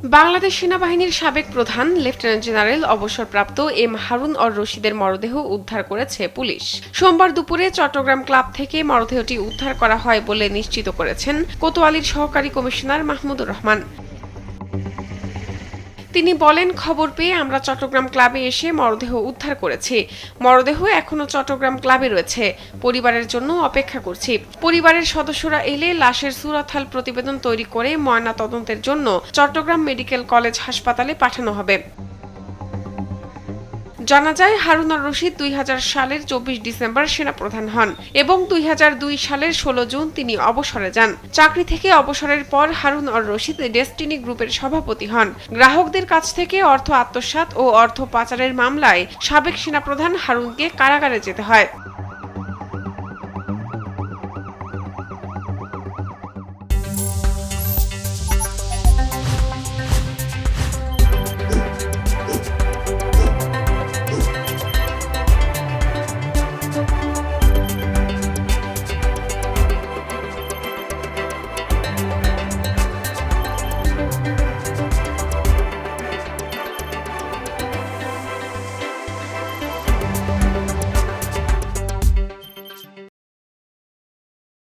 বাংলাদেশ সেনাবাহিনীর সাবেক প্রধান লেফটেন্যান্ট জেনারেল অবসরপ্রাপ্ত এম হারুন অর রশিদের মরদেহ উদ্ধার করেছে পুলিশ। সোমবার দুপুরে চট্টগ্রাম ক্লাব থেকে মরদেহটি উদ্ধার করা হয় বলে নিশ্চিত করেছেন কোতোয়ালির সহকারী কমিশনার মাহমুদুর রহমান। তিনি বলেন, খবর পেয়ে আমরা চট্টগ্রাম ক্লাবে এসে মরদেহ উদ্ধার করেছি। মরদেহ এখনো চট্টগ্রাম ক্লাবে রয়েছে। পরিবারের জন্য অপেক্ষা করছি। পরিবারের সদস্যরা এলে লাশের সুরতহাল প্রতিবেদন তৈরি করে ময়না তদন্তের জন্য চট্টগ্রাম মেডিকেল কলেজ হাসপাতালে পাঠানো হবে। জানা যায়, হারুন অর রশিদ 2000 সালের 24 ডিসেম্বর সেনাপ্রধান হন এবং 2002 সালের 16 জুন তিনি অবসরে যান। চাকরি থেকে অবসরের পর হারুন অর রশিদ ডেস্টিনি গ্রুপের সভাপতি হন। গ্রাহকদের কাছ থেকে অর্থ আত্মসাৎ ও অর্থ পাচারের মামলায় সাবেক সেনাপ্রধান হারুনকে কারাগারে যেতে হয়।